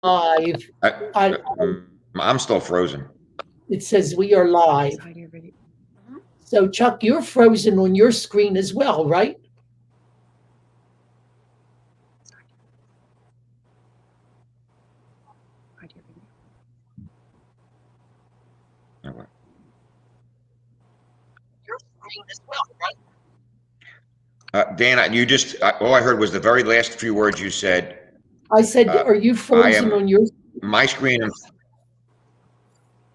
live. I, I'm still frozen. it says we are live. So Chuck, you're frozen on your screen as well, right? Okay. Your screen as well, right? Dan, you just all I heard was the very last few words you said. I said, are you frozen on your? My screen.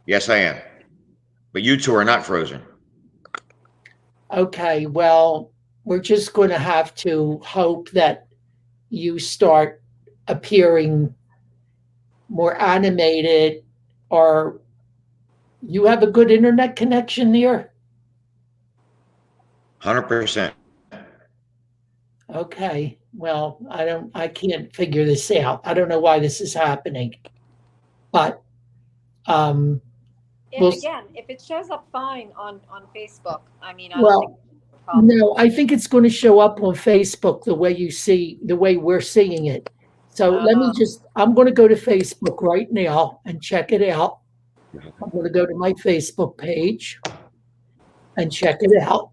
Yes, I am. But you two are not frozen. Okay, well, we're just going to have to hope that you start appearing more animated, or you have a good internet connection there? 100%. Okay, well, I can't figure this out. I don't know why this is happening, but um, if it shows up fine on Facebook, I mean, I don't think well, it's a problem. no, I think it's going to show up on Facebook the way we're seeing it. So I'm going to go to Facebook right now and check it out. I'm going to go to my Facebook page and check it out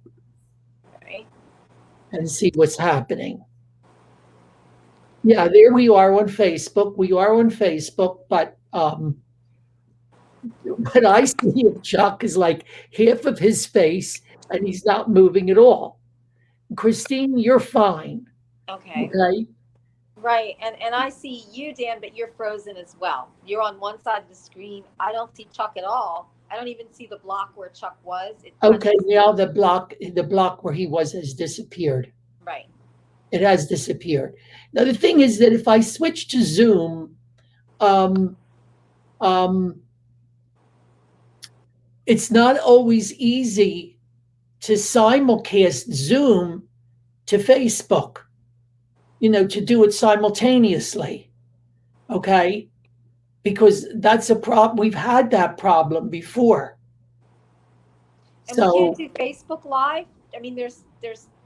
Right. and see what's happening. Yeah, there we are on Facebook. We are on Facebook, but what I see of Chuck is like half of his face, and he's not moving at all. Christine, you're fine. Okay. Okay. Right. And I see you, Dan, but you're frozen as well. You're on one side of the screen. I don't see Chuck at all. I don't even see the block where Chuck was. Okay, now the block where he was has disappeared. Right. It has disappeared. Now the thing is that if I switch to Zoom, it's not always easy to simulcast Zoom to Facebook, to do it simultaneously. Okay. Because that's a problem. We've had that problem before. And we can't do Facebook Live. I mean, there's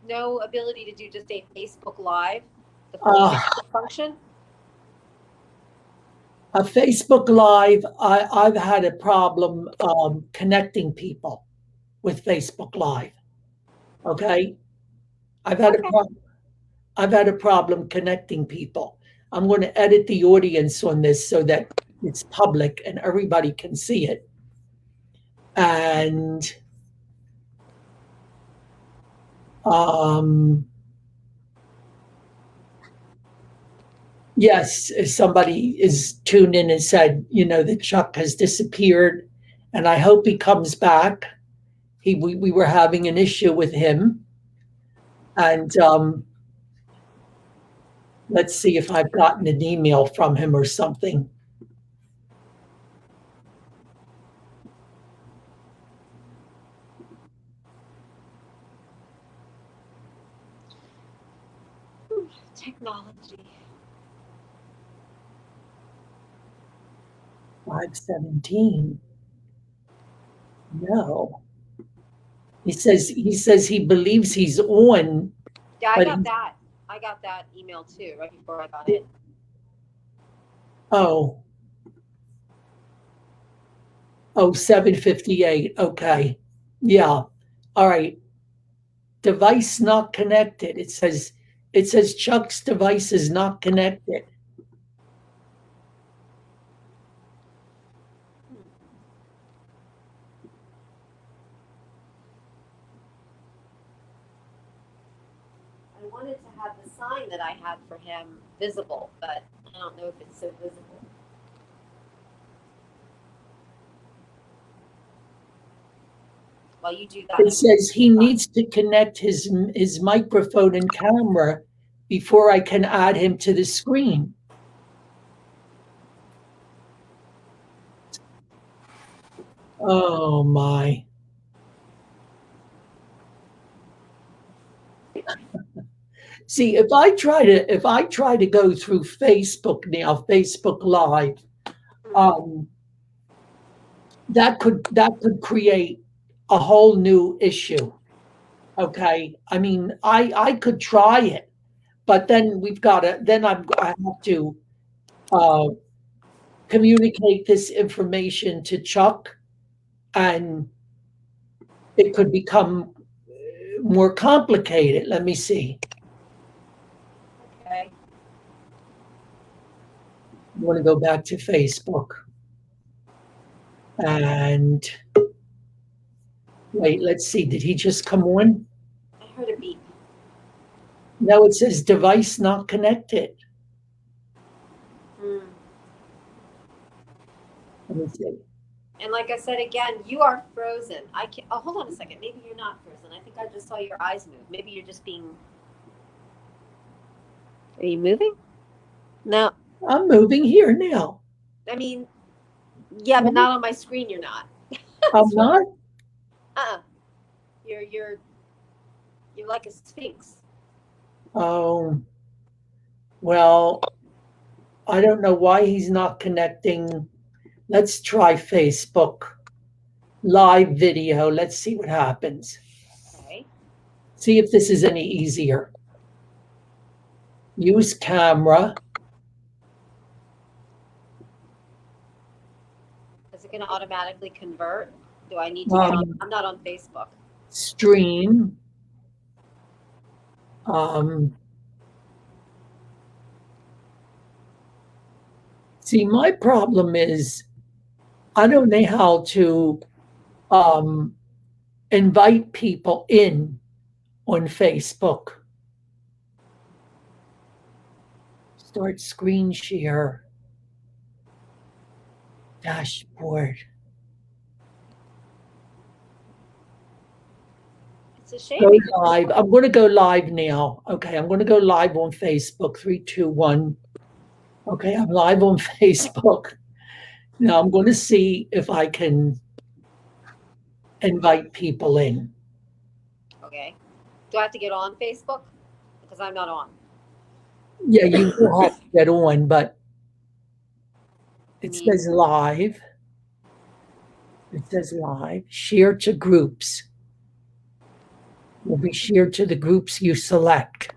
no ability to do just a Facebook Live, the Facebook function. A Facebook Live, I've had a problem connecting people with Facebook Live. Okay, I've had a problem connecting people. I'm going to edit the audience on this so that it's public and everybody can see it. And yes, if somebody is tuned in and said, that Chuck has disappeared, and I hope he comes back. We were having an issue with him, and let's see if I've gotten an email from him or something. Technology. 517. No. He says he believes he's on. Yeah, I got that. I got that email too, right before I got in. Oh, 7:58. Okay. Yeah. All right. Device not connected. It says Chuck's device is not connected. I wanted to have the sign that I had for him visible, but I don't know if it's so visible. While you do that, it says he needs to connect his microphone and camera before I can add him to the screen. Oh my. See, if I try to go through Facebook now, Facebook Live, that could create a whole new issue. Okay, I mean, I could try it, but then I have to communicate this information to Chuck, and it could become more complicated. Let me see. Okay. I want to go back to Facebook. And wait, let's see. Did he just come on? I heard a beep. No, it says device not connected. Hmm. Let me see. And like I said again, you are frozen. I can't. Oh, hold on a second. Maybe you're not frozen. I think I just saw your eyes move. Maybe you're just being. Are you moving? No. I'm moving here now. I mean, yeah, but not on my screen. You're not. I'm not? You're like a sphinx. Oh, well, I don't know why he's not connecting. Let's try Facebook live video. Let's see what happens. Okay. See if this is any easier. Use camera. Is it going to automatically convert? Do I need to get on? I'm not on Facebook. Stream. See, my problem is I don't know how to invite people in on Facebook. Start screen share. Dashboard. It's a shame. Go live. I'm going to go live now. Okay, I'm going to go live on Facebook. 3, 2, 1. Okay, I'm live on Facebook. Now I'm going to see if I can invite people in. Okay. Do I have to get on Facebook? Because I'm not on. Yeah, you will have to get on, but it says live. It says live. Share to groups. Will be shared to the groups you select.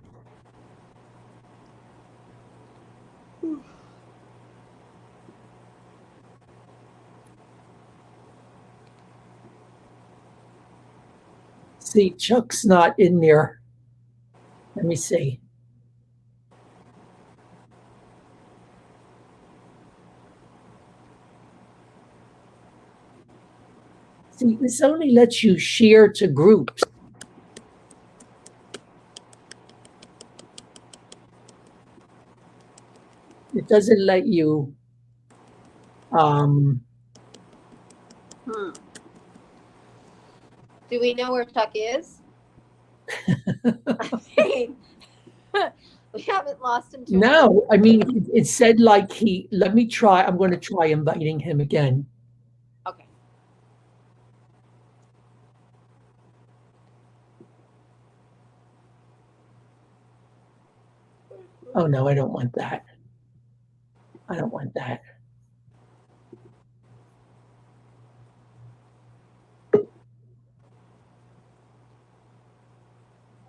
See, Chuck's not in there. Let me see. See, this only lets you share to groups. It doesn't let you Do we know where Chuck is? I mean, we haven't lost him. No, I mean, it said like let me try. I'm going to try inviting him again. Okay. Oh, no, I don't want that. I don't want that.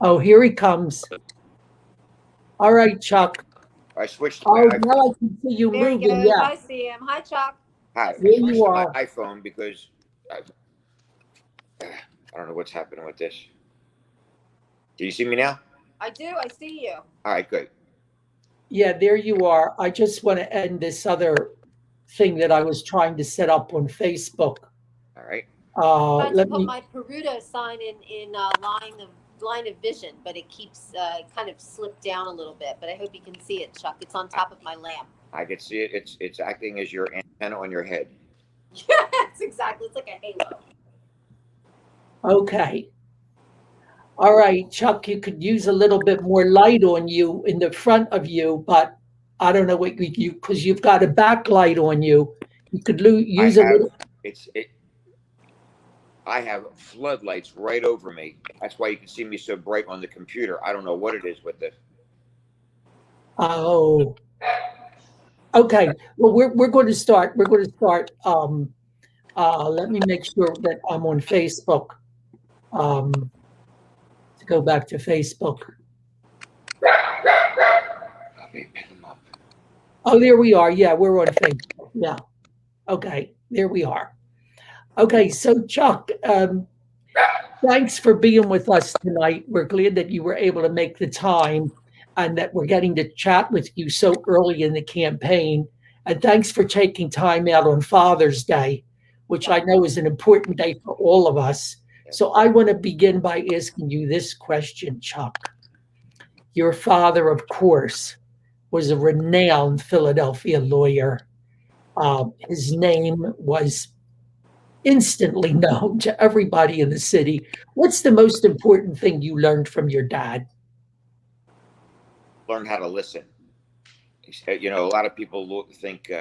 Oh, here he comes. All right, Chuck. I switched. Oh, now I can see you There moving. he goes. Yeah. I see him. Hi, Chuck. Hi. There I switched you to are. my iPhone because I don't know what's happening with this. Do you see me now? I do. I see you. All right, good. Yeah, there you are. I just want to end this other thing that I was trying to set up on Facebook. All right. I tried to Let put me. my Peruto sign in line of vision, but it keeps kind of slipped down a little bit. But I hope you can see it, Chuck. It's on top of my lamp. I can see it. It's acting as your antenna on your head. Yes, exactly. It's like a halo. Okay. All right, Chuck, you could use a little bit more light on you in the front of you, but I don't know what you because you've got a backlight on you. You could use a little. I have floodlights right over me. That's why you can see me so bright on the computer. I don't know what it is with it. Oh. Okay. Well, we're going to start. We're going to start. Let me make sure that I'm on Facebook. To go back to Facebook. Oh, there we are. Yeah, we're on Facebook. Yeah. Okay. There we are. Okay. So, Chuck, thanks for being with us tonight. We're glad that you were able to make the time and that we're getting to chat with you so early in the campaign. And thanks for taking time out on Father's Day, which I know is an important day for all of us. So I want to begin by asking you this question, Chuck. Your father, of course, was a renowned Philadelphia lawyer. His name was instantly known to everybody in the city. What's the most important thing you learned from your dad? Learn how to listen. You know, a lot of people think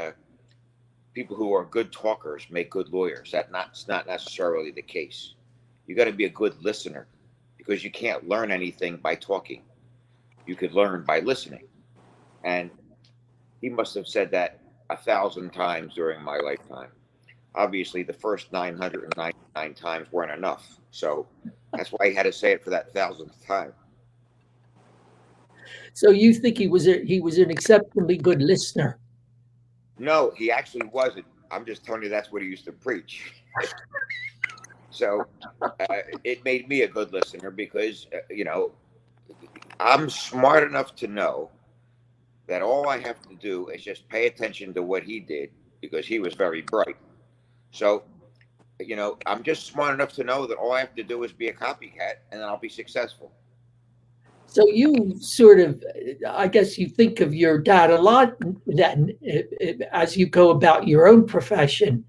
people who are good talkers make good lawyers. That's not necessarily the case. You got to be a good listener because you can't learn anything by talking. You could learn by listening. And he must have said that 1,000 times during my lifetime. Obviously, the first 999 times weren't enough. So that's why he had to say it for that 1,000th time. So you think he was an exceptionally good listener? No, he actually wasn't. I'm just telling you that's what he used to preach. So it made me a good listener because, you know, I'm smart enough to know that all I have to do is just pay attention to what he did because he was very bright. So, you know, I'm just smart enough to know that all I have to do is be a copycat and then I'll be successful. So you sort of, I guess you think of your dad a lot then as you go about your own profession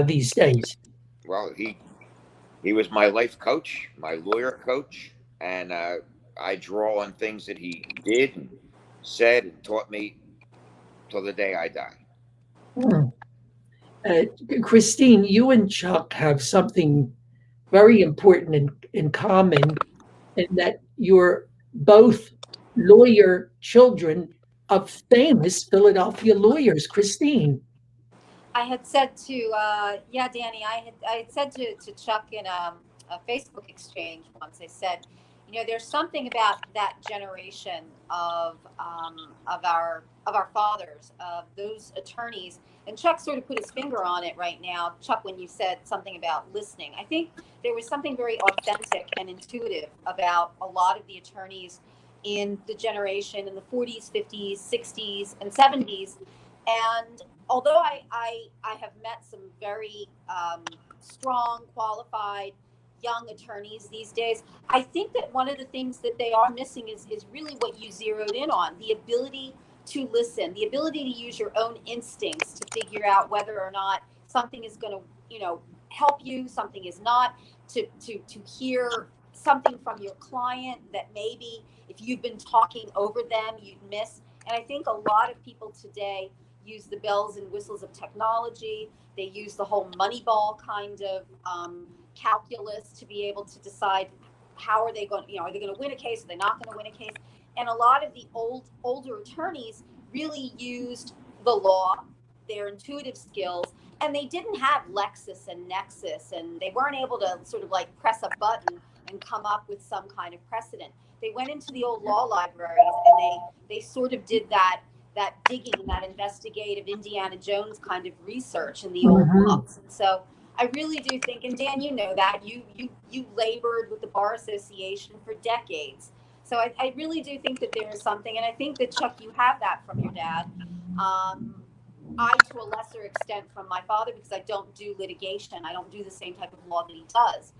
these days. Well, he was my life coach, my lawyer coach, and I draw on things that he did and said and taught me till the day I die. Hmm. Uh, Christine, you and Chuck have something very important in common in that you're both lawyer children of famous Philadelphia lawyers. Christine. I had said to yeah, Danny, I had said to Chuck in a Facebook exchange once. I said, you know, there's something about that generation of our fathers, of those attorneys, and Chuck sort of put his finger on it right now. Chuck, when you said something about listening, I think there was something very authentic and intuitive about a lot of the attorneys in the generation in the 40s, 50s, 60s, and 70s. And although I have met some very strong, qualified young attorneys these days, I think that one of the things that they are missing is really what you zeroed in on, the ability to listen, the ability to use your own instincts to figure out whether or not something is going to, you know, help you, something is not, to hear something from your client that maybe if you've been talking over them, you'd miss. And I think a lot of people today use the bells and whistles of technology. They use the whole Moneyball kind of calculus to be able to decide how are they going, you know, are they going to win a case? Are they not going to win a case? And a lot of the older attorneys really used the law, their intuitive skills, and they didn't have Lexis and Nexus, and they weren't able to sort of like press a button and come up with some kind of precedent. They went into the old law libraries and they sort of did that digging, that investigative Indiana Jones kind of research in the old books. And so I really do think, and Dan, you know that you labored with the Bar Association for decades. So I really do think that there is something, and I think that Chuck, you have that from your dad. I, to a lesser extent, from my father, because I don't do litigation. I don't do the same type of law that he does.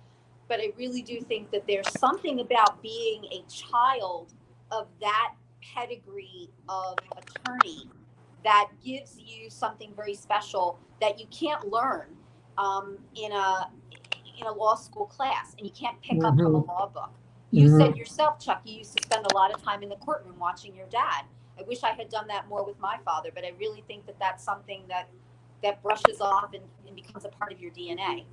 But I really do think that there's something about being a child of that pedigree of attorney that gives you something very special that you can't learn in a law school class, and you can't pick up from a law book. You said yourself, Chuck, you used to spend a lot of time in the courtroom watching your dad. I wish I had done that more with my father, but I really think that that's something that brushes off and becomes a part of your DNA.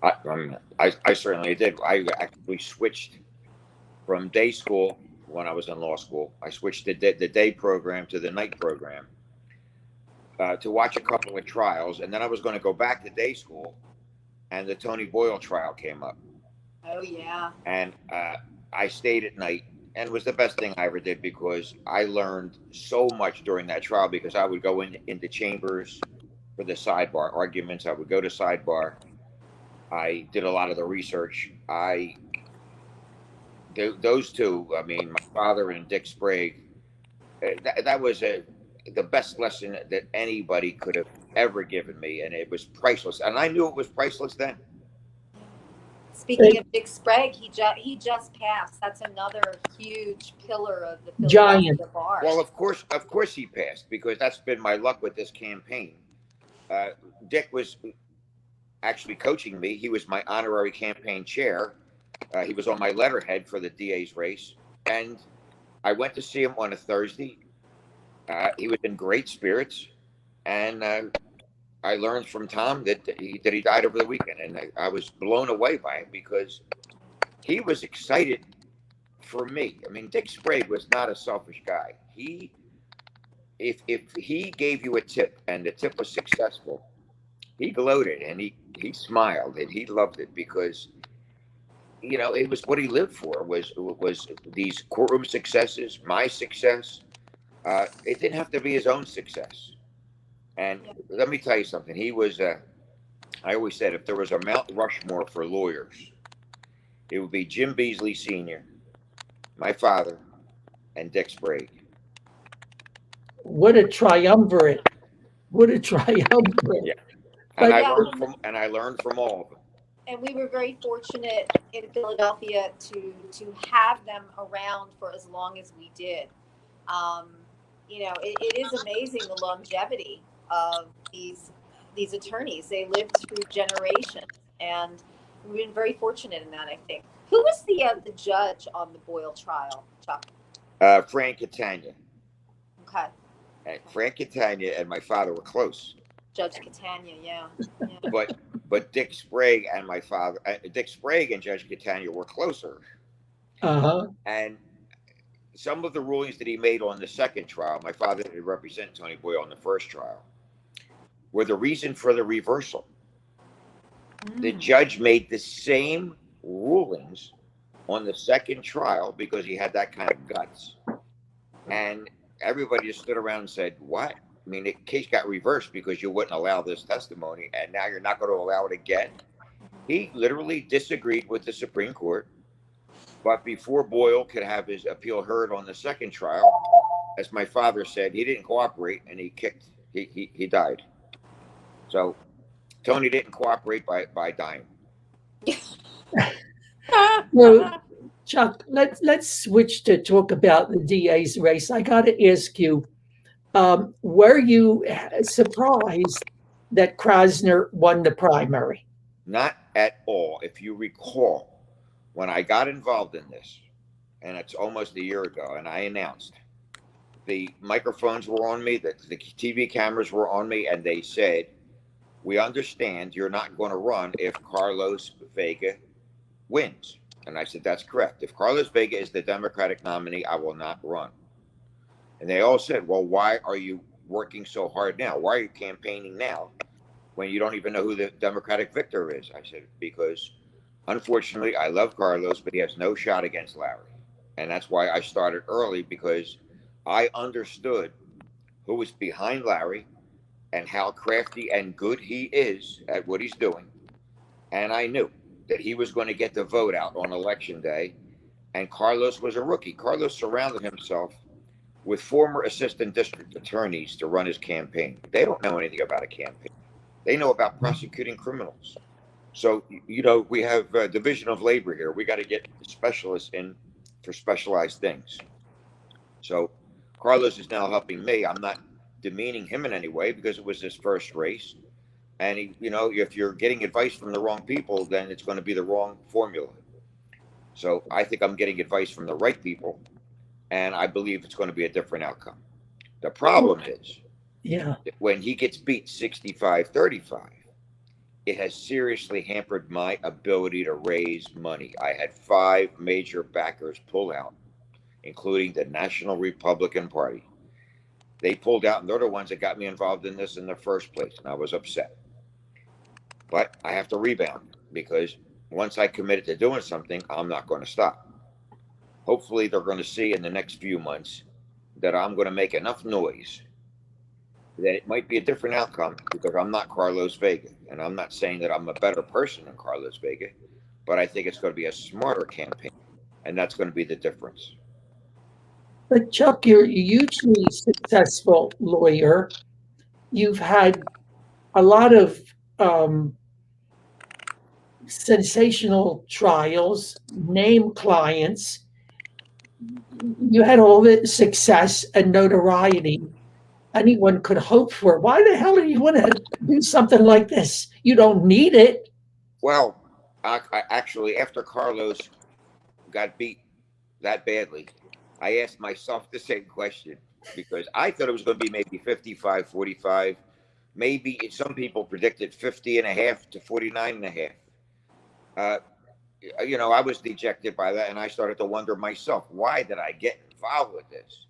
I certainly did. I actually switched from day school when I was in law school. I switched the day program to the night program to watch a couple of trials, and then I was going to go back to day school, and the Tony Boyle trial came up. Oh yeah. And I stayed at night, and it was the best thing I ever did because I learned so much during that trial because I would go into chambers for the sidebar arguments. I would go to sidebar. I did a lot of the research. Those two, I mean, my father and Dick Sprague, that was the best lesson that anybody could have ever given me, and it was priceless. And I knew it was priceless then. Speaking of Dick Sprague, he just passed. That's another huge pillar of the Giant. Philadelphia bar. Well, of course, he passed because that's been my luck with this campaign. Dick was actually coaching me. He was my honorary campaign chair. He was on my letterhead for the DA's race, and I went to see him on a Thursday. He was in great spirits, and I learned from Tom that he died over the weekend, and I was blown away by it because he was excited for me. I mean, Dick Sprague was not a selfish guy. If he gave you a tip and the tip was successful, he gloated and he smiled and he loved it because it was what he lived for was these courtroom successes, my success. It didn't have to be his own success. And let me tell you something. He was, I always said, if there was a Mount Rushmore for lawyers, it would be Jim Beasley Sr., my father, and Dick Sprague. What a triumvirate. What a triumvirate. Yeah. And But- I learned from all of them. And we were very fortunate in Philadelphia to have them around for as long as we did. It is amazing the longevity of these attorneys. They lived through generations, and we've been very fortunate in that, I think. Who was the judge on the Boyle trial, Chuck? Frank Catania. Okay. And Frank Catania and my father were close. Judge Catania, yeah. But Dick Sprague and my father, Dick Sprague and Judge Catania were closer. Uh-huh. And some of the rulings that he made on the second trial, my father did represent Tony Boyle on the first trial, were the reason for the reversal. The judge made the same rulings on the second trial because he had that kind of guts. And everybody just stood around and said, what? I mean, the case got reversed because you wouldn't allow this testimony, and now you're not going to allow it again. He literally disagreed with the Supreme Court. But before Boyle could have his appeal heard on the second trial, as my father said, he didn't cooperate and he died. So Tony didn't cooperate by dying. Well, Chuck, let's switch to talk about the DA's race. I got to ask you, were you surprised that Krasner won the primary? Not at all. If you recall, when I got involved in this, and it's almost a year ago, and I announced, the microphones were on me, the TV cameras were on me, and they said, we understand you're not going to run if Carlos Vega wins. And I said, that's correct. If Carlos Vega is the Democratic nominee, I will not run. And they all said, well, why are you working so hard now? Why are you campaigning now when you don't even know who the Democratic victor is? I said, because unfortunately, I love Carlos, but he has no shot against Larry. And that's why I started early, because I understood who was behind Larry and how crafty and good he is at what he's doing. And I knew that he was going to get the vote out on election day. And Carlos was a rookie. Carlos surrounded himself with former assistant district attorneys to run his campaign. They don't know anything about a campaign. They know about prosecuting criminals. So, we have a division of labor here. We got to get specialists in for specialized things. So Carlos is now helping me. I'm not demeaning him in any way because it was his first race. And if you're getting advice from the wrong people, then it's going to be the wrong formula. So I think I'm getting advice from the right people, and I believe it's going to be a different outcome. The problem is, when he gets beat 65-35, it has seriously hampered my ability to raise money. I had 5 major backers pull out, including the National Republican Party. They pulled out, and they're the ones that got me involved in this in the first place, and I was upset. But I have to rebound, because once I committed to doing something, I'm not going to stop. hopefully they're going to see in the next few months that I'm going to make enough noise that it might be a different outcome, because I'm not Carlos Vega. And I'm not saying that I'm a better person than Carlos Vega, but I think it's going to be a smarter campaign. And that's going to be the difference. But Chuck, you're a hugely successful lawyer. You've had a lot of sensational trials, name clients. You had all the success and notoriety anyone could hope for. Why the hell do you want to do something like this? You don't need it. Well, I actually, after Carlos got beat that badly, I asked myself the same question, because I thought it was going to be maybe 55-45. Maybe some people predicted 50 and a half to 49 and a half. I was dejected by that, and I started to wonder myself, why did I get involved with this?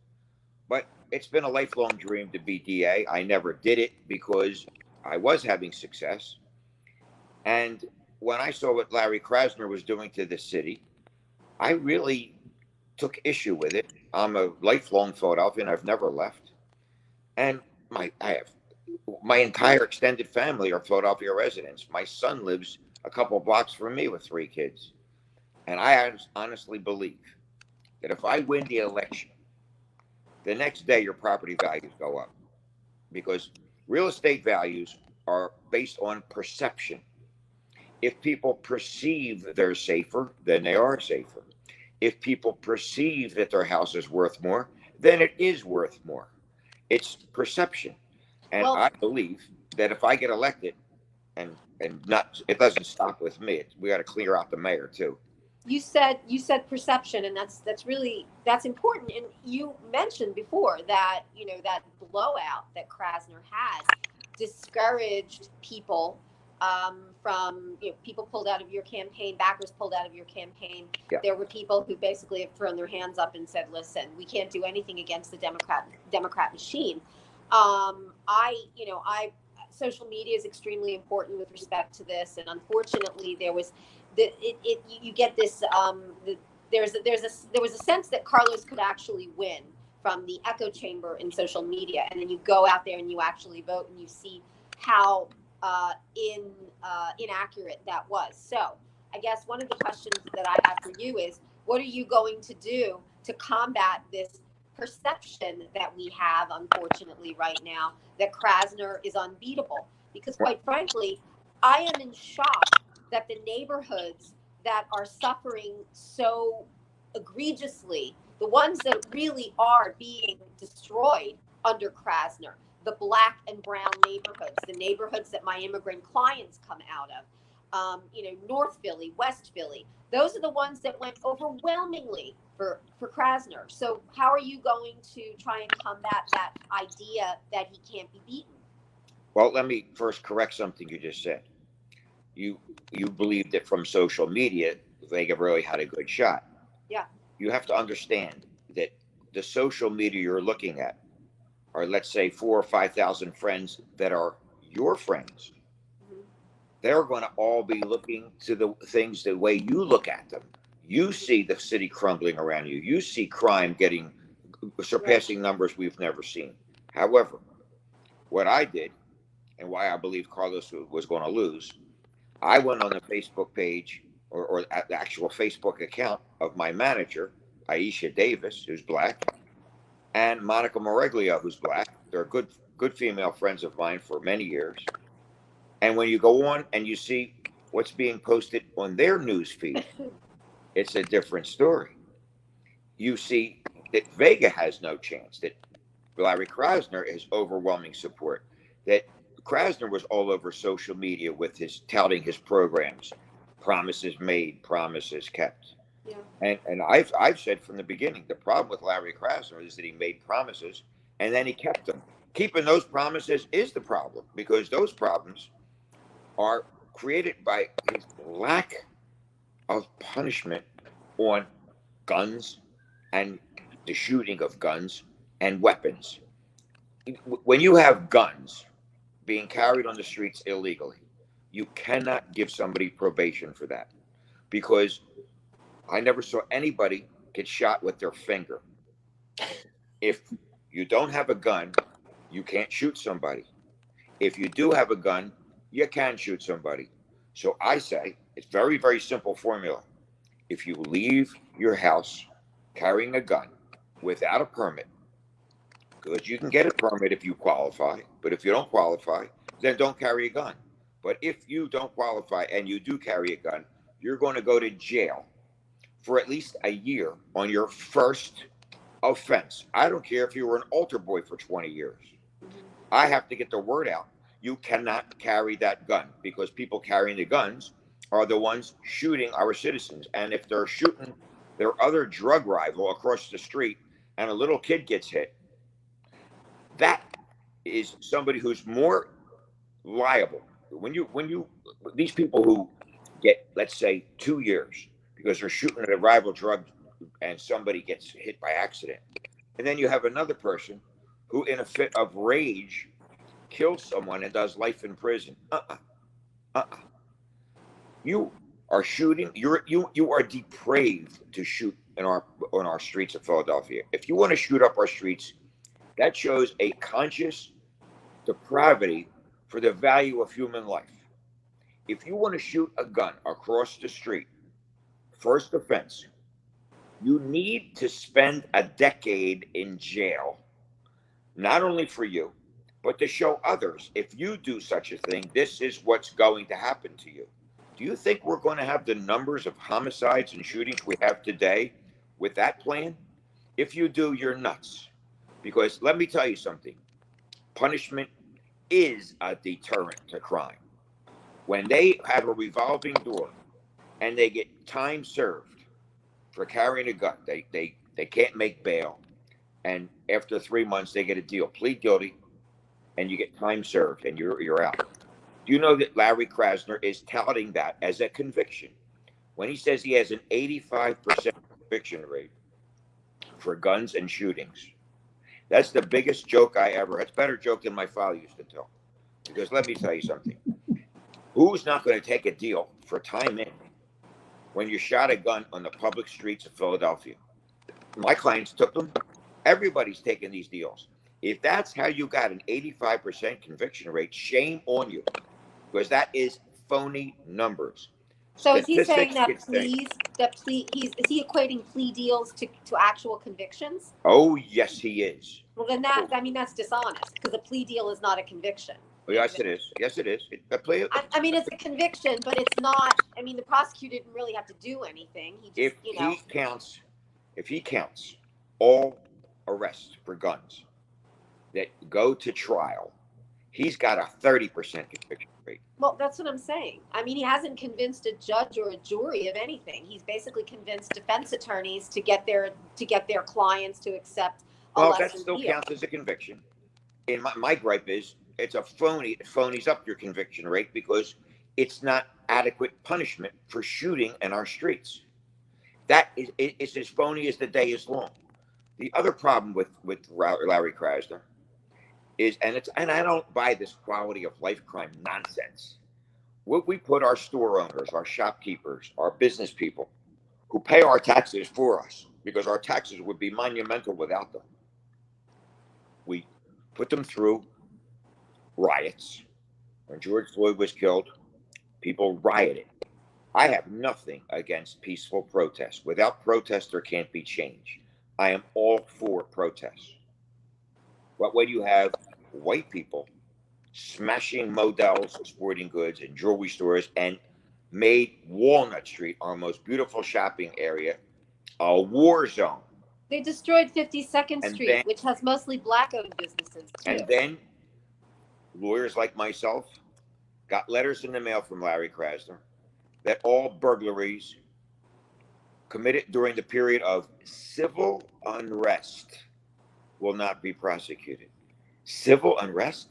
But it's been a lifelong dream to be DA. I never did it because I was having success. And when I saw what Larry Krasner was doing to the city, I really took issue with it. I'm a lifelong Philadelphian. I've never left. And I have my entire extended family are Philadelphia residents. My son lives a couple blocks from me with 3 kids. And I honestly believe that if I win the election, the next day your property values go up, because real estate values are based on perception. If people perceive they're safer, then they are safer. If people perceive that their house is worth more, then it is worth more. It's perception. And Well, I believe that if I get elected, and not, it doesn't stop with me. We got to clear out the mayor too. you said perception, and that's important. And you mentioned before that that blowout that Krasner had discouraged people from people pulled out of your campaign, backers pulled out of your campaign. Yeah. There were people who basically have thrown their hands up and said, "Listen, we can't do anything against the Democrat machine." I social media is extremely important with respect to this, and unfortunately, there was you get this. There was a sense that Carlos could actually win from the echo chamber in social media, and then you go out there and you actually vote, and you see how inaccurate that was. So I guess one of the questions that I have for you is, what are you going to do to combat this perception that we have, unfortunately, right now, that Krasner is unbeatable? Because quite frankly, I am in shock that the neighborhoods that are suffering so egregiously, the ones that really are being destroyed under Krasner, the black and brown neighborhoods, the neighborhoods that my immigrant clients come out of, North Philly, West Philly, those are the ones that went overwhelmingly for Krasner. So how are you going to try and combat that idea that he can't be beaten? Well, let me first correct something you just said. You believe that from social media, Vega really had a good shot. Yeah. You have to understand that the social media you're looking at are, let's say, 4,000 or 5,000 friends that are your friends. Mm-hmm. They're going to all be looking to the things the way you look at them. You see the city crumbling around you. You see crime surpassing numbers we've never seen. However, what I did, and why I believe Carlos was going to lose, I went on the Facebook page or the actual Facebook account of my manager, Aisha Davis, who's black, and Monica Moreglia, who's black. They're good female friends of mine for many years. And when you go on and you see what's being posted on their news feed, it's a different story. You see that Vega has no chance, that Larry Krasner has overwhelming support, that Krasner was all over social media with his touting his programs, promises made, promises kept. Yeah. And I've said from the beginning, the problem with Larry Krasner is that he made promises and then he kept them. Keeping those promises is the problem, because those problems are created by his lack of punishment on guns and the shooting of guns and weapons. When you have guns being carried on the streets illegally, you cannot give somebody probation for that, because I never saw anybody get shot with their finger. If you don't have a gun, you can't shoot somebody. If you do have a gun, you can shoot somebody. So I say it's very, very simple formula. If you leave your house carrying a gun without a permit, because you can get a permit if you qualify, but if you don't qualify, then don't carry a gun. But if you don't qualify and you do carry a gun, you're going to go to jail for at least a year on your first offense. I don't care if you were an altar boy for 20 years. I have to get the word out. You cannot carry that gun, because people carrying the guns are the ones shooting our citizens. And if they're shooting their other drug rival across the street and a little kid gets hit, that is somebody who's more liable. These people who get, let's say, 2 years because they're shooting at a rival drug and somebody gets hit by accident. And then you have another person who, in a fit of rage, kills someone and does life in prison. You are shooting. You are depraved to shoot on our streets of Philadelphia. If you want to shoot up our streets, that shows a conscious depravity for the value of human life. If you want to shoot a gun across the street, first offense, you need to spend a decade in jail, not only for you, but to show others, if you do such a thing, this is what's going to happen to you. Do you think we're going to have the numbers of homicides and shootings we have today with that plan? If you do, you're nuts. Because let me tell you something, punishment is a deterrent to crime. When they have a revolving door and they get time served for carrying a gun, they can't make bail. And after 3 months, they get a deal. Plead guilty, and you get time served, and you're out. Do you know that Larry Krasner is touting that as a conviction when he says he has an 85% conviction rate for guns and shootings? That's the biggest joke I ever. That's a better joke than my father used to tell. Because let me tell you something. Who's not going to take a deal for time in when you shot a gun on the public streets of Philadelphia? My clients took them. Everybody's taking these deals. If that's how you got an 85% conviction rate, shame on you, because that is phony numbers. So is he saying that is he equating plea deals to actual convictions? Oh, yes, he is. Well, then that's dishonest, because a plea deal is not a conviction. Yes, it is. Yes, it is. I mean, it's a conviction, but it's not. I mean, the prosecutor didn't really have to do anything. He just, if he counts all arrests for guns that go to trial, he's got a 30% conviction rate. Well, that's what I'm saying. I mean, he hasn't convinced a judge or a jury of anything. He's basically convinced defense attorneys to get their clients to accept a lesser deal. That still counts as a conviction. And my gripe is it's a phony. It phonies up your conviction rate because it's not adequate punishment for shooting in our streets. It's as phony as the day is long. The other problem with Larry Krasner is, and I don't buy this quality of life crime nonsense. What we put our store owners, our shopkeepers, our business people who pay our taxes for us, because our taxes would be monumental without them. We put them through riots. When George Floyd was killed, people rioted. I have nothing against peaceful protests. Without protest, there can't be change. I am all for protests. But when you have white people smashing Modell's sporting goods and jewelry stores and made Walnut Street, our most beautiful shopping area, a war zone. They destroyed 52nd Street, which has mostly black-owned businesses, too. And then lawyers like myself got letters in the mail from Larry Krasner that all burglaries committed during the period of civil unrest will not be prosecuted. Civil unrest?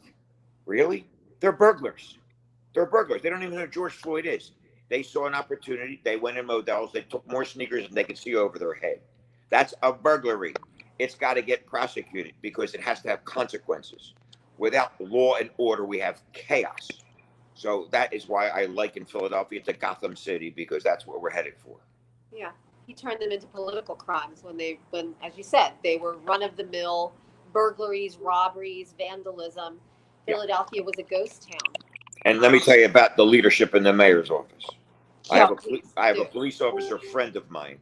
Really? They're burglars. They're burglars. They don't even know who George Floyd is. They saw an opportunity. They went in Modell's. They took more sneakers than they could see over their head. That's a burglary. It's got to get prosecuted because it has to have consequences. Without law and order, we have chaos. So that is why I liken Philadelphia to Gotham City, because that's what we're headed for. Yeah. he turned them into political crimes when, as you said, they were run-of-the-mill burglaries, robberies, vandalism. Philadelphia was a ghost town. And let me tell you about the leadership in the mayor's office. Yeah, I have a police officer friend of mine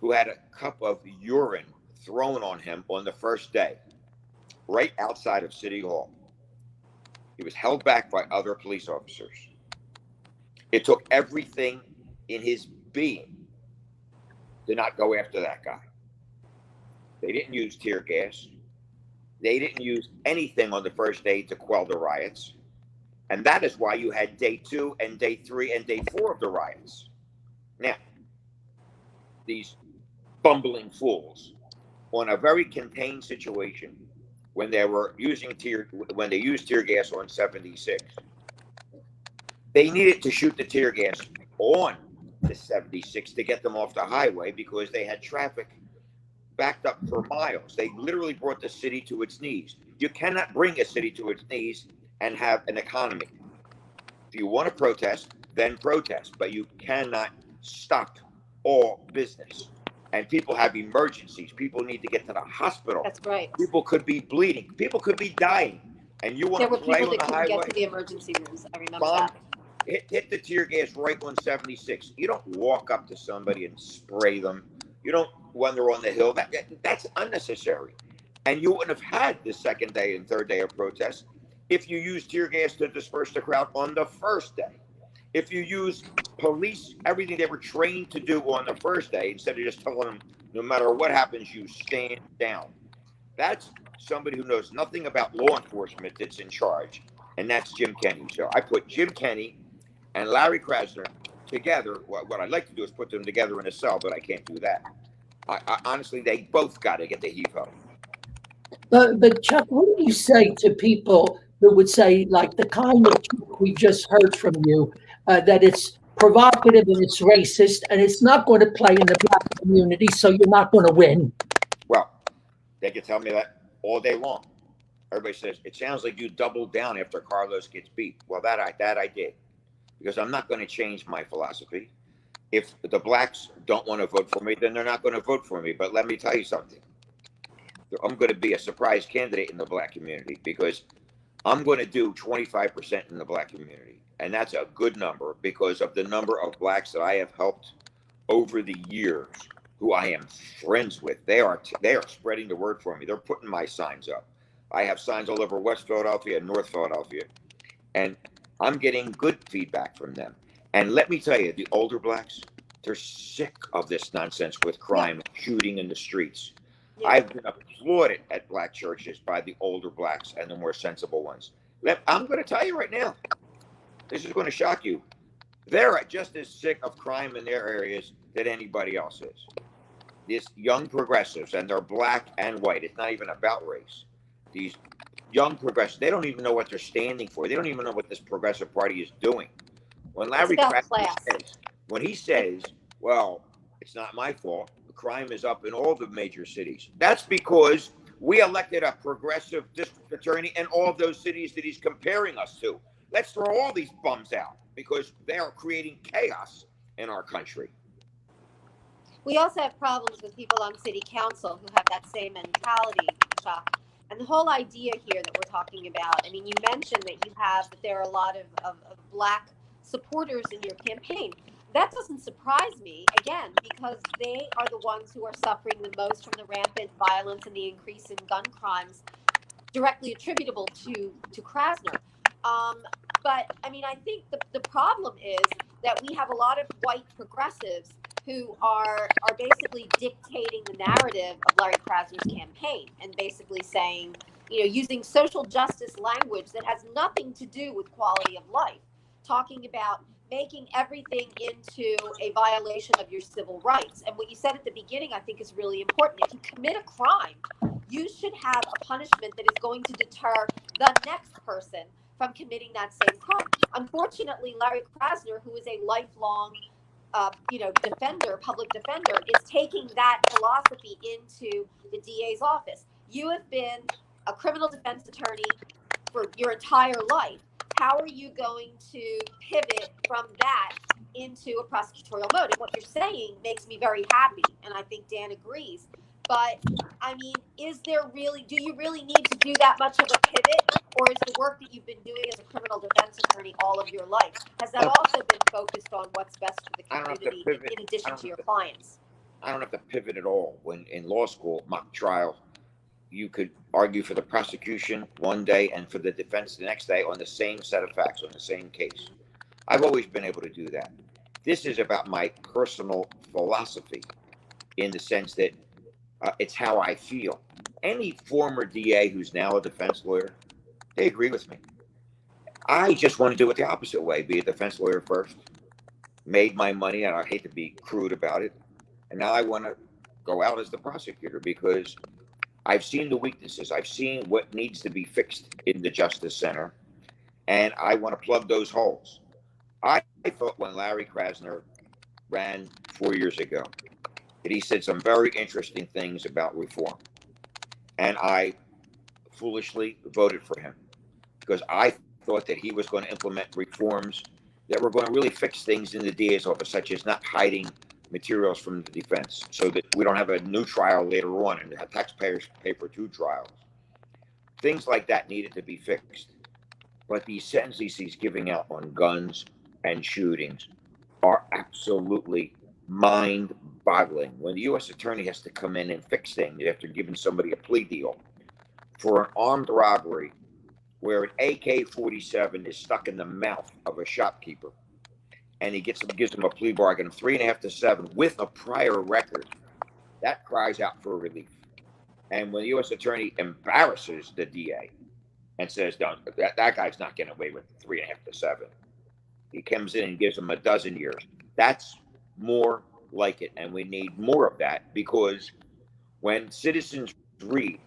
who had a cup of urine thrown on him on the first day, right outside of City Hall. He was held back by other police officers. It took everything in his being to not go after that guy. They didn't use tear gas. They didn't use anything on the first day to quell the riots. And that is why you had day 2 and day 3 and day 4 of the riots. Now, these bumbling fools, on a very contained situation, when they used tear gas on 76, they needed to shoot the tear gas on the 76 to get them off the highway because they had traffic backed up for miles. They literally brought the city to its knees. You cannot bring a city to its knees and have an economy. If you want to protest, then protest, but you cannot stop all business. And people have emergencies. People need to get to the hospital. That's right. People could be bleeding. People could be dying. And you want There were to play people on that the couldn't highway? get to the emergency rooms. I remember Bomb, that. hit the tear gas right on 76. You don't walk up to somebody and spray them. You don't, when they're on the hill. That's unnecessary. And you wouldn't have had the second day and third day of protest if you used tear gas to disperse the crowd on the first day. If you use police, everything they were trained to do on the first day, instead of just telling them, no matter what happens, you stand down. That's somebody who knows nothing about law enforcement that's in charge, and that's Jim Kenney. So I put Jim Kenney and Larry Krasner together. What I'd like to do is put them together in a cell, but I can't do that. I honestly, they both got to get the HEVO. But Chuck, what do you say to people who would say, like the kind of talk we just heard from you, that it's provocative and it's racist and it's not going to play in the black community, so you're not going to win? Well, they can tell me that all day long. Everybody says, it sounds like you doubled down after Carlos gets beat. Well, that I did, because I'm not going to change my philosophy. If the blacks don't want to vote for me, then they're not going to vote for me. But let me tell you something. I'm going to be a surprise candidate in the black community, because I'm going to do 25% in the black community. And that's a good number because of the number of blacks that I have helped over the years, who I am friends with. They are spreading the word for me. They're putting my signs up. I have signs all over West Philadelphia and North Philadelphia. And I'm getting good feedback from them. And let me tell you, the older blacks, they're sick of this nonsense with crime, shooting in the streets. Yeah. I've been applauded at black churches by the older blacks and the more sensible ones. I'm going to tell you right now, this is going to shock you. They're just as sick of crime in their areas than anybody else is. These young progressives, and they're black and white. It's not even about race. These young progressives, they don't even know what they're standing for. They don't even know what this progressive party is doing. When Larry Krasner says, well, it's not my fault, the crime is up in all the major cities, that's because we elected a progressive district attorney in all of those cities that he's comparing us to. Let's throw all these bums out because they are creating chaos in our country. We also have problems with people on city council who have that same mentality, Chuck. And the whole idea here that we're talking about, I mean, you mentioned that there are a lot of black supporters in your campaign. That doesn't surprise me, again, because they are the ones who are suffering the most from the rampant violence and the increase in gun crimes directly attributable to Krasner. But, I mean, I think the problem is that we have a lot of white progressives who are basically dictating the narrative of Larry Krasner's campaign and basically saying, using social justice language that has nothing to do with quality of life, talking about making everything into a violation of your civil rights. And what you said at the beginning, I think, is really important. If you commit a crime, you should have a punishment that is going to deter the next person from committing that same crime. Unfortunately, Larry Krasner, who is a lifelong public defender, is taking that philosophy into the DA's office. You have been a criminal defense attorney for your entire life. How are you going to pivot from that into a prosecutorial mode. And what you're saying makes me very happy, and I think Dan agrees. But I mean, do you really need to do that much of a pivot? Or is the work that you've been doing as a criminal defense attorney all of your life, has that also been focused on what's best for the community in addition to your clients? I don't have to pivot at all. When in law school, mock trial, you could argue for the prosecution one day and for the defense the next day on the same set of facts, on the same case. I've always been able to do that. This is about my personal philosophy in the sense that it's how I feel. Any former DA who's now a defense lawyer, they agree with me. I just want to do it the opposite way, be a defense lawyer first, made my money, and I hate to be crude about it. And now I want to go out as the prosecutor because I've seen the weaknesses. I've seen what needs to be fixed in the Justice Center, and I want to plug those holes. I thought when Larry Krasner ran 4 years ago that he said some very interesting things about reform. And I foolishly voted for him because I thought that he was going to implement reforms that were going to really fix things in the DA's office, such as not hiding materials from the defense so that we don't have a new trial later on and have taxpayers pay for 2 trials. Things like that needed to be fixed. But these sentences he's giving out on guns and shootings are absolutely mind-boggling. When the U.S. attorney has to come in and fix things after giving somebody a plea deal for an armed robbery where an AK-47 is stuck in the mouth of a shopkeeper, and he gives him a plea bargain of 3.5 to 7 with a prior record, that cries out for relief. And when the U.S. attorney embarrasses the DA and says, "No, that guy's not getting away with 3.5 to 7," he comes in and gives him a dozen years. That's more like it, and we need more of that because when citizens read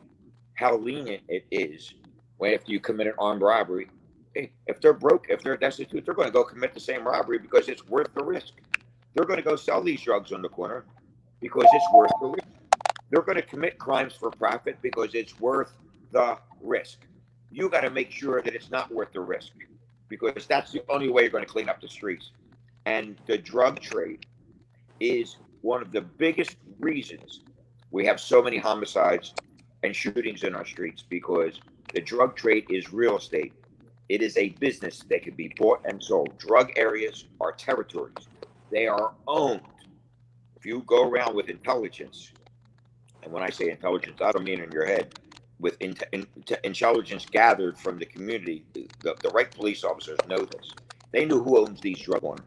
how lenient it is when if you commit an armed robbery, if they're broke, if they're destitute, they're going to go commit the same robbery because it's worth the risk. They're going to go sell these drugs on the corner because it's worth the risk. They're going to commit crimes for profit because it's worth the risk. You got to make sure that it's not worth the risk because that's the only way you're going to clean up the streets. And the drug trade is one of the biggest reasons we have so many homicides and shootings in our streets because the drug trade is real estate. It is a business that can be bought and sold. Drug areas are territories. They are owned. If you go around with intelligence, and when I say intelligence, I don't mean in your head, with intelligence gathered from the community, the right police officers know this. They know who owns these drug owners,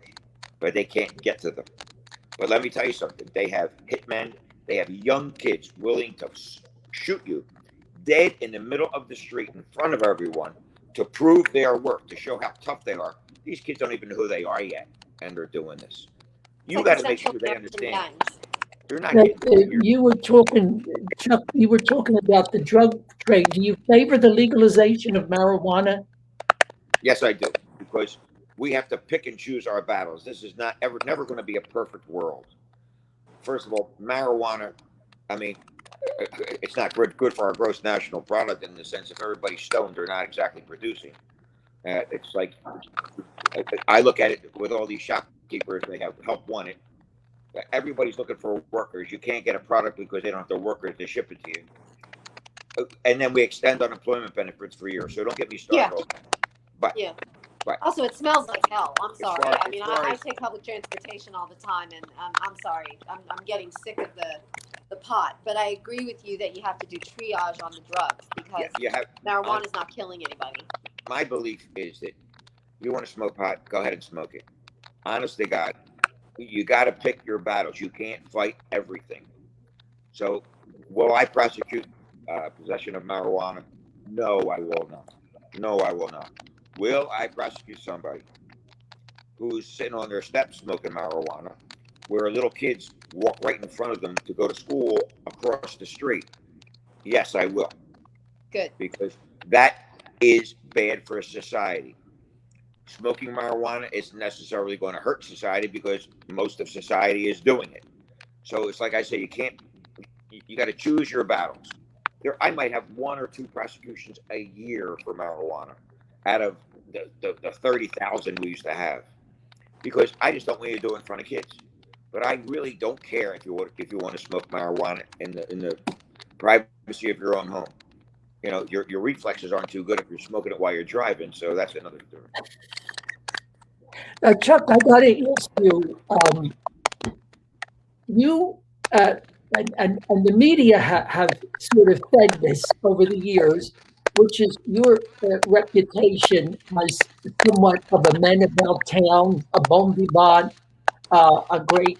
but they can't get to them. But let me tell you something. They have hitmen. They have young kids willing to shoot you dead in the middle of the street in front of everyone to prove their work, to show how tough they are. These kids don't even know who they are yet, and they're doing this. You got to make sure they understand. They're not you were talking, Chuck, you were talking about the drug trade. Do you favor the legalization of marijuana? Yes, I do, because we have to pick and choose our battles. This is never going to be a perfect world. First of all, marijuana, I mean, it's not good for our gross national product in the sense if everybody's stoned, they're not exactly producing. It's like, I look at it with all these shopkeepers, they have help wanted. Everybody's looking for workers. You can't get a product because they don't have the workers to ship it to you. And then we extend unemployment benefits for years. So don't get me started. Yeah. But yeah. But also, it smells like hell. I'm sorry. I mean, I take public transportation all the time, and I'm sorry. I'm getting sick of the pot. But I agree with you that you have to do triage on the drugs because marijuana is not killing anybody. My belief is that you want to smoke pot, go ahead and smoke it. Honest to God, you got to pick your battles. You can't fight everything. So, will I prosecute possession of marijuana? No, I will not. No, I will not. Will I prosecute somebody who's sitting on their steps smoking marijuana, where little kids walk right in front of them to go to school across the street? Yes, I will. Good. Because that is bad for society. Smoking marijuana isn't necessarily going to hurt society because most of society is doing it. So it's like I say, you got to choose your battles. I might have 1 or 2 prosecutions a year for marijuana out of the 30,000 we used to have. because I just don't want you to do it in front of kids. But I really don't care if you want to smoke marijuana in the privacy of your own home. Your reflexes aren't too good if you're smoking it while you're driving. So that's another story. Chuck, I got to ask you. You and the media have sort of fed this over the years, which is your reputation as somewhat of a man about town, a bon vivant, a great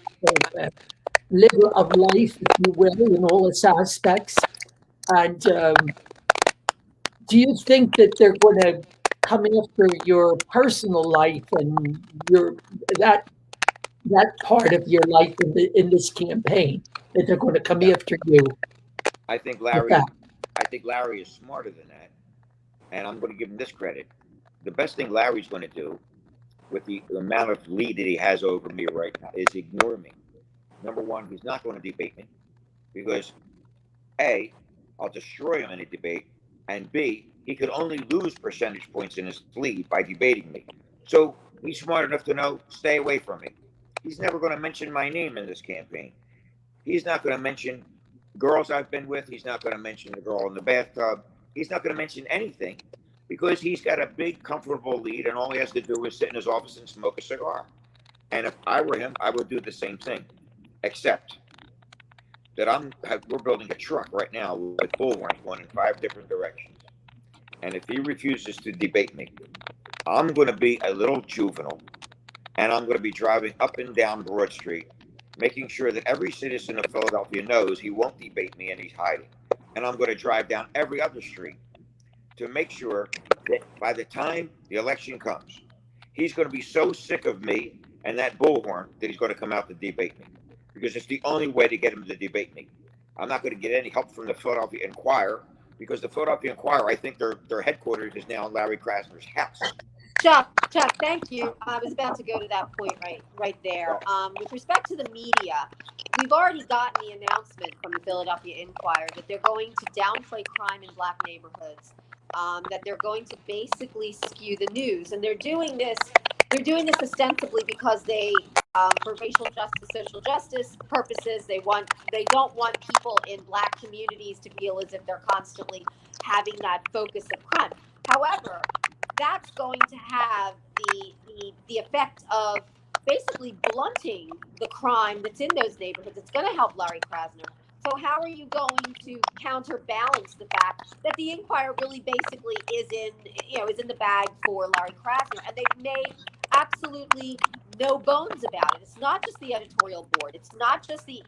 liver of life, if you will, in all its aspects. And do you think that they're going to come after your personal life and that that part of your life in this campaign? That they're going to come Yeah. after you I think with that? Larry is smarter than that, and I'm going to give him this credit. The best thing Larry's going to do with the amount of lead that he has over me right now is ignore me. Number one, he's not going to debate me because A, I'll destroy him in a debate, and B, he could only lose percentage points in his lead by debating me. So he's smart enough to know, stay away from me. He's never going to mention my name in this campaign. He's not going to mention girls I've been with. He's not going to mention the girl in the bathtub. He's not going to mention anything because he's got a big, comfortable lead, and all he has to do is sit in his office and smoke a cigar. And if I were him, I would do the same thing, except that we're building a truck right now with bullhorns going in 5 different directions. And if he refuses to debate me, I'm going to be a little juvenile, and I'm going to be driving up and down Broad Street, making sure that every citizen of Philadelphia knows he won't debate me and he's hiding. And I'm going to drive down every other street to make sure that by the time the election comes, he's going to be so sick of me and that bullhorn that he's going to come out to debate me, because it's the only way to get him to debate me. I'm not going to get any help from the Philadelphia Inquirer, because the Philadelphia Inquirer, I think their headquarters is now in Larry Krasner's house. Chuck, thank you. I was about to go to that point right there. With respect to the media, we've already gotten the announcement from the Philadelphia Inquirer that they're going to downplay crime in Black neighborhoods, that they're going to basically skew the news, and they're doing this ostensibly because they, for racial justice, social justice purposes, they don't want people in Black communities to feel as if they're constantly having that focus of crime. However, that's going to have the effect of basically blunting the crime that's in those neighborhoods. It's going to help Larry Krasner. So how are you going to counterbalance the fact that the Inquirer really basically is in the bag for Larry Krasner, and they've made absolutely no bones about it? It's not just the editorial board. It's not just the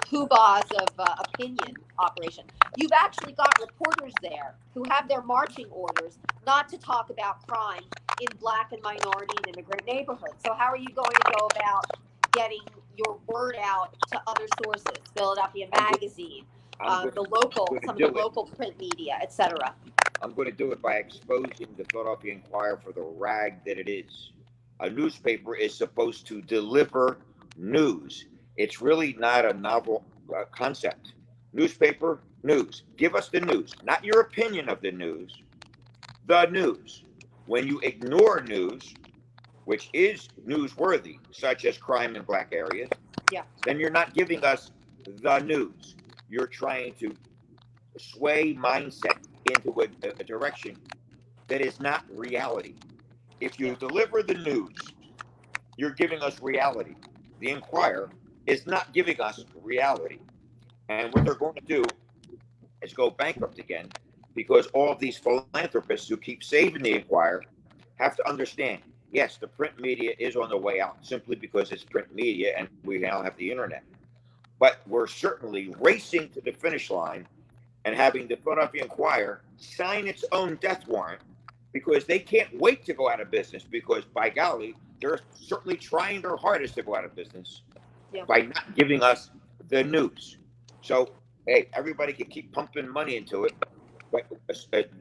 poobahs of opinion operation. You've actually got reporters there who have their marching orders not to talk about crime in Black and minority and immigrant neighborhoods. So how are you going to go about getting your word out to other sources, Philadelphia Magazine, some of the local print media, etc.? I'm going to do it by exposing the Philadelphia Inquirer for the rag that it is. A newspaper is supposed to deliver news. It's really not a novel concept. Newspaper, news. Give us the news, not your opinion of the news, the news. When you ignore news, which is newsworthy, such as crime in Black areas, then you're not giving us the news. You're trying to sway mindset into a direction that is not reality. If you deliver the news, you're giving us reality. The Inquirer is not giving us reality. And what they're going to do is go bankrupt again, because all of these philanthropists who keep saving the Inquirer have to understand, yes, the print media is on the way out simply because it's print media and we now have the internet. But we're certainly racing to the finish line and having the Philadelphia Inquirer sign its own death warrant, because they can't wait to go out of business, because by golly, they're certainly trying their hardest to go out of business by not giving us the news. So, hey, everybody can keep pumping money into it, but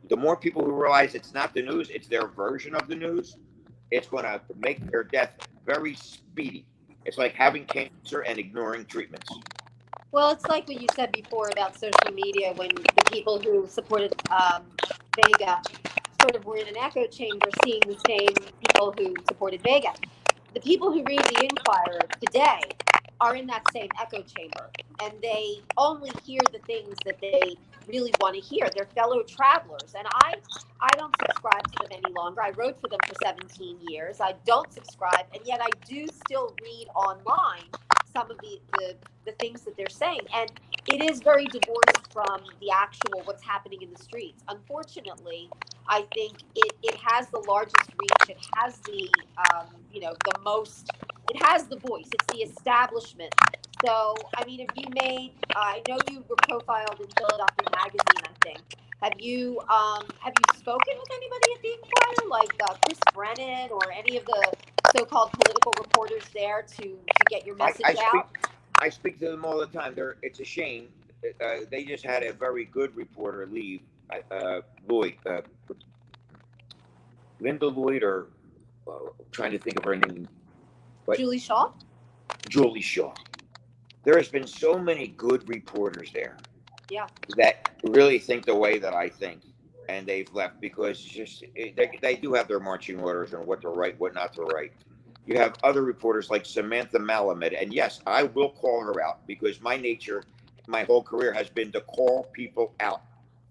the more people who realize it's not the news, it's their version of the news, it's going to make their death very speedy. It's like having cancer and ignoring treatments. Well, it's like what you said before about social media, when the people who supported Vega sort of were in an echo chamber, seeing the same people who supported Vega. The people who read the Inquirer today are in that same echo chamber, and they only hear the things that they really want to hear. They're fellow travelers, and I don't subscribe to them any longer. I wrote for them for 17 years. I don't subscribe, and yet I do still read online some of the things that they're saying, and it is very divorced from the actual what's happening in the streets. Unfortunately, I think it has the largest reach. It has the the most. It has the voice. It's the establishment. So, I mean, if you made, I know you were profiled in Philadelphia Magazine, I think. Have you spoken with anybody at the Inquirer, like Chris Brennan or any of the so-called political reporters there to get your message out? I speak to them all the time. It's a shame. They just had a very good reporter leave, Lloyd, Linda Lloyd, or trying to think of her name. But Julie Shaw? Julie Shaw. There has been so many good reporters there. Yeah. That really think the way that I think, and they've left because they do have their marching orders on what to write, what not to write. You have other reporters like Samantha Malamed, and yes, I will call her out because my nature, my whole career has been to call people out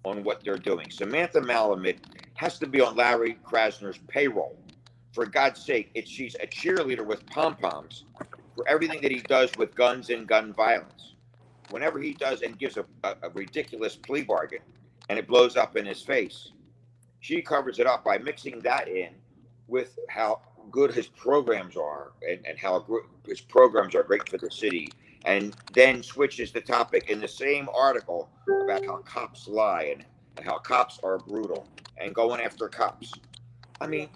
on what they're doing. Samantha Malamed has to be on Larry Krasner's payroll. For God's sake, she's a cheerleader with pom-poms for everything that he does with guns and gun violence. Whenever he does and gives a ridiculous plea bargain and it blows up in his face, she covers it up by mixing that in with how good his programs are and how his programs are great for the city, and then switches the topic in the same article about how cops lie and how cops are brutal and going after cops. I mean,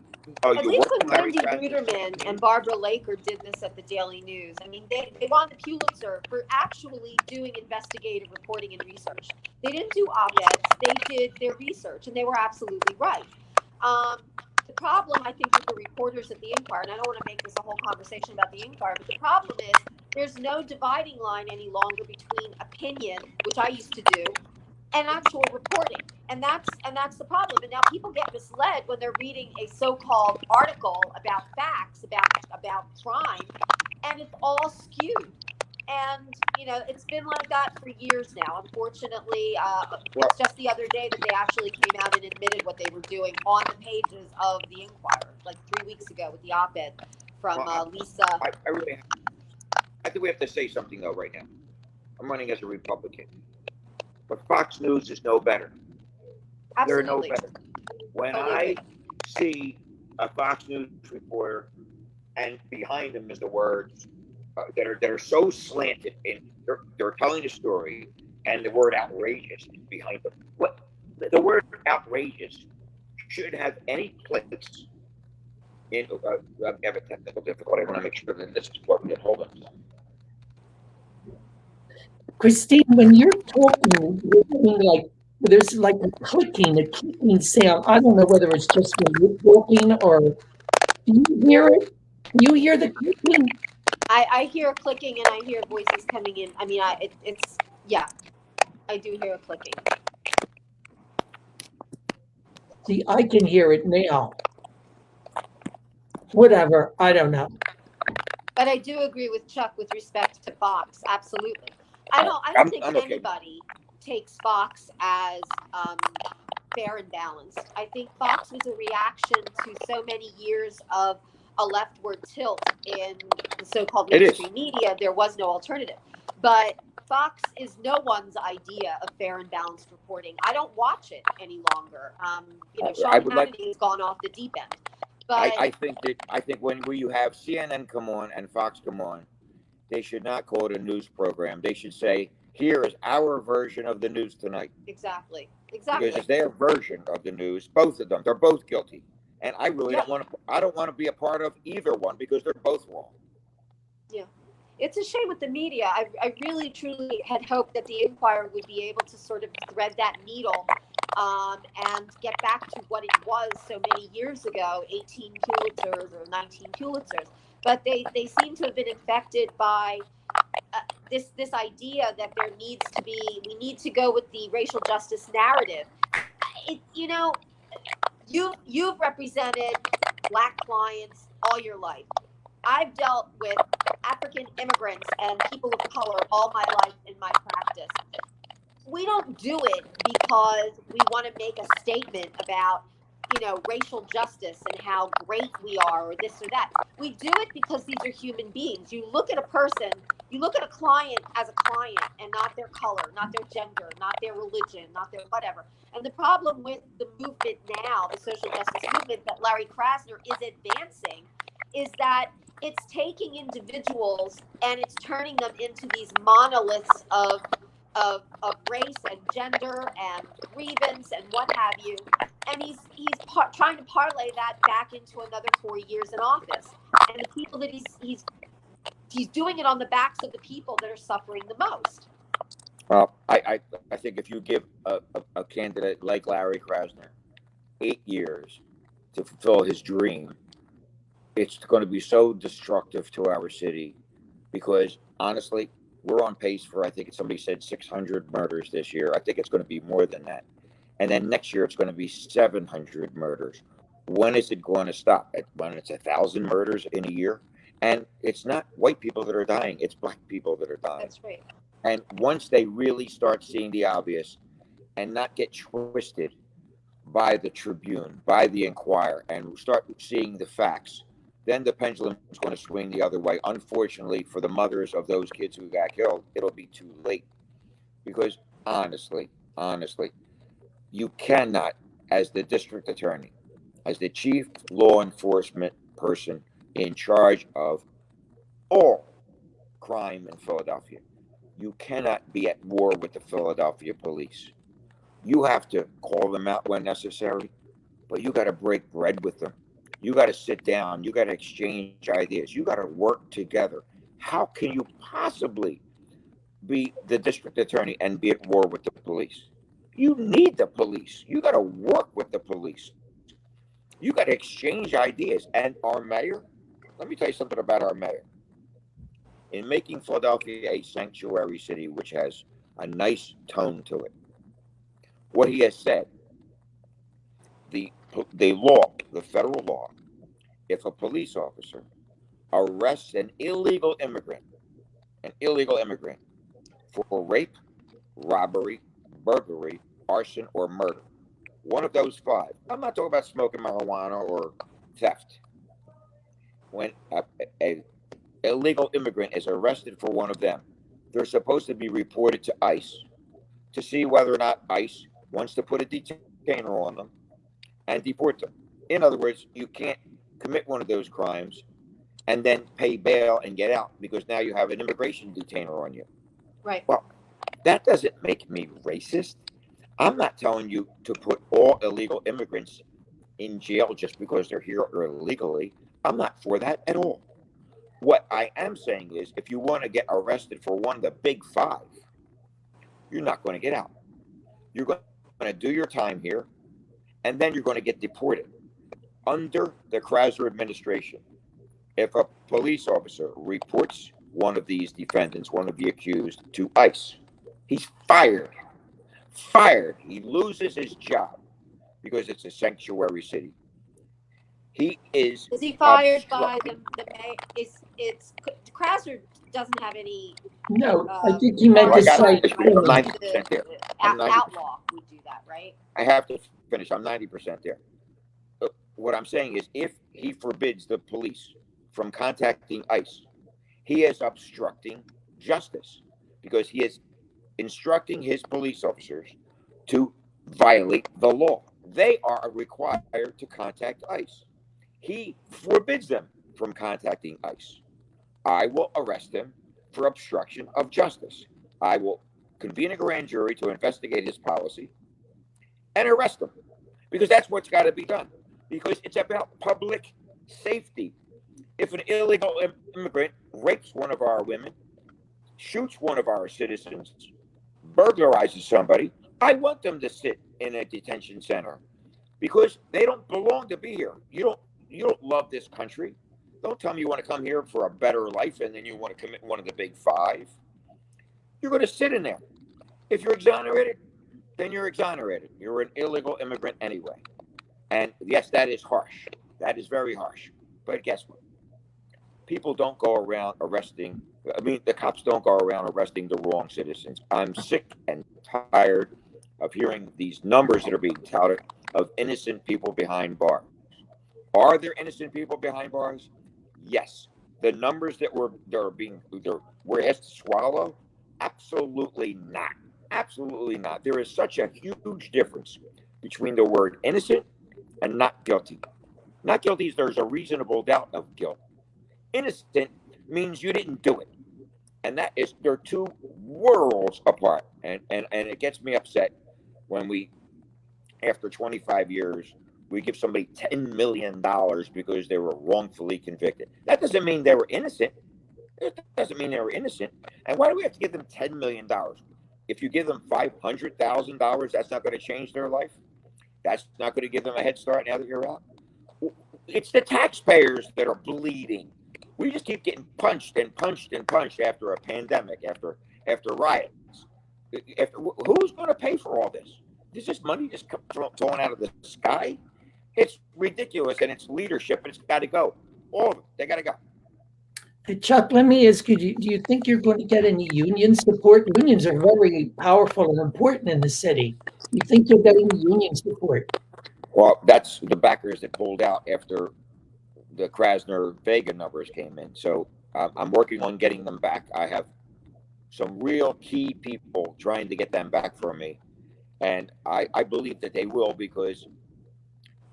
at least when Wendy Ruderman and Barbara Laker did this at the Daily News, I mean, they won the Pulitzer for actually doing investigative reporting and research. They didn't do op-eds, they did their research, and they were absolutely right. The problem, I think, with the reporters at the Inquirer, and I don't want to make this a whole conversation about the Inquirer, but the problem is there's no dividing line any longer between opinion, which I used to do, and actual reporting. And that's the problem. And now people get misled when they're reading a so-called article about facts, about crime, and it's all skewed. And it's been like that for years now. Unfortunately, it's just the other day that they actually came out and admitted what they were doing on the pages of the Inquirer, like 3 weeks ago with the op-ed from Lisa. I think we have to say something though right now. I'm running as a Republican, but Fox News is no better. Absolutely. They're no better. When I see a Fox News reporter and behind them is the words that are so slanted, and they're telling a story, and the word outrageous is behind them. What the word outrageous should have any place in I have a technical difficulty. I want to make sure that this is plugged in. Hold on. Christine, when you're talking, you're doing like there's like a clicking sound. I don't know whether it's just when you're talking or do you hear it? Can you hear the clicking? I hear clicking and I hear voices coming in. I mean, it's I do hear a clicking. See, I can hear it now. Whatever, I don't know. But I do agree with Chuck with respect to Fox. Absolutely. I don't think anybody takes Fox as fair and balanced. I think Fox was a reaction to so many years of a leftward tilt in the so-called mainstream media. There was no alternative. But Fox is no one's idea of fair and balanced reporting. I don't watch it any longer. Sean Hannity has gone off the deep end. But I think when you have CNN come on and Fox come on, they should not call it a news program. They should say, "Here is our version of the news tonight." Exactly. Because it's their version of the news. Both of them, they're both guilty, and I really don't want to. I don't want to be a part of either one because they're both wrong. Yeah, it's a shame with the media. I really truly had hoped that the Inquirer would be able to sort of thread that needle and get back to what it was so many years ago, 18 Pulitzers or 19 Pulitzers. But they seem to have been infected by this idea that we need to go with the racial justice narrative. You've represented Black clients all your life. I've dealt with African immigrants and people of color all my life in my practice. We don't do it because we want to make a statement about, racial justice and how great we are or this or that. We do it because these are human beings. You look at a person, you look at a client as a client and not their color, not their gender, not their religion, not their whatever. And the problem with the movement now, the social justice movement that Larry Krasner is advancing, is that it's taking individuals and it's turning them into these monoliths of race and gender and grievance and what have you. And he's trying to parlay that back into another 4 years in office. And the people that he's doing it on the backs of the people that are suffering the most. Well, I think if you give a candidate like Larry Krasner 8 years to fulfill his dream, it's going to be so destructive to our city, because honestly, we're on pace for, I think somebody said 600 murders this year. I think it's going to be more than that. And then next year it's going to be 700 murders. When is it going to stop? When it's 1,000 murders in a year? And it's not white people that are dying, it's Black people that are dying. That's right. And once they really start seeing the obvious and not get twisted by the Tribune, by the Inquirer, and start seeing the facts, then the pendulum is going to swing the other way. Unfortunately, for the mothers of those kids who got killed, it'll be too late. Because honestly, you cannot, as the district attorney, as the chief law enforcement person in charge of all crime in Philadelphia, you cannot be at war with the Philadelphia police. You have to call them out when necessary, but you got to break bread with them. You got to sit down. You got to exchange ideas. You got to work together. How can you possibly be the district attorney and be at war with the police? You need the police. You got to work with the police. You got to exchange ideas. And our mayor, let me tell you something about our mayor. In making Philadelphia a sanctuary city, which has a nice tone to it, what he has said, the law, the federal law, if a police officer arrests an illegal immigrant for rape, robbery, burglary, arson, or murder, one of those five. I'm not talking about smoking marijuana or theft. When a illegal immigrant is arrested for one of them, they're supposed to be reported to ICE to see whether or not ICE wants to put a detainer on them and deport them. In other words, you can't commit one of those crimes and then pay bail and get out because now you have an immigration detainer on you. Right. Well, that doesn't make me racist. I'm not telling you to put all illegal immigrants in jail just because they're here illegally. I'm not for that at all. What I am saying is, if you want to get arrested for one of the big five, you're not going to get out. You're going to do your time here, and then you're going to get deported. Under the Krasner administration, if a police officer reports one of these defendants, one of the accused, to ICE, he's fired. He loses his job because it's a sanctuary city. He is. Is he fired by the mayor? It's Krasner doesn't have any. No, I think he meant to say. I'm 90% there. Outlaw would do that, right? I have to finish. I'm 90% there. What I'm saying is, if he forbids the police from contacting ICE, he is obstructing justice because he is instructing his police officers to violate the law. They are required to contact ICE. He forbids them from contacting ICE. I will arrest him for obstruction of justice. I will convene a grand jury to investigate his policy and arrest him because that's what's got to be done, because it's about public safety. If an illegal immigrant rapes one of our women, shoots one of our citizens, burglarizes somebody, I want them to sit in a detention center because they don't belong to be here. You don't love this country. Don't tell me you want to come here for a better life and then you want to commit one of the big five. You're going to sit in there. If you're exonerated, then you're exonerated. You're an illegal immigrant anyway. And yes, that is harsh. That is very harsh. But guess what? People don't go around arresting. I mean, the cops don't go around arresting the wrong citizens. I'm sick and tired of hearing these numbers that are being touted of innocent people behind bars. Are there innocent people behind bars? Yes. The numbers that we're asked to swallow? Absolutely not. Absolutely not. There is such a huge difference between the word innocent and not guilty. Not guilty is there's a reasonable doubt of guilt. Innocent means you didn't do it. And that is they're two worlds apart. And it gets me upset when we after 25 years we give somebody $10 million because they were wrongfully convicted. That doesn't mean they were innocent. It doesn't mean they were innocent. And why do we have to give them $10 million? If you give them $500,000, that's not going to change their life. That's not going to give them a head start now that you're out. It's the taxpayers that are bleeding. We just keep getting punched and punched and punched after a pandemic, after riots. Who's going to pay for all this? Is this money just thrown out of the sky? It's ridiculous, and it's leadership, and it's got to go. All of them, they got to go. Hey, Chuck, let me ask you, do you think you're going to get any union support? Unions are very powerful and important in the city. You think you'll get any union support? Well, that's the backers that pulled out after the Krasner Vega numbers came in. So I'm working on getting them back. I have some real key people trying to get them back from me. And I believe that they will because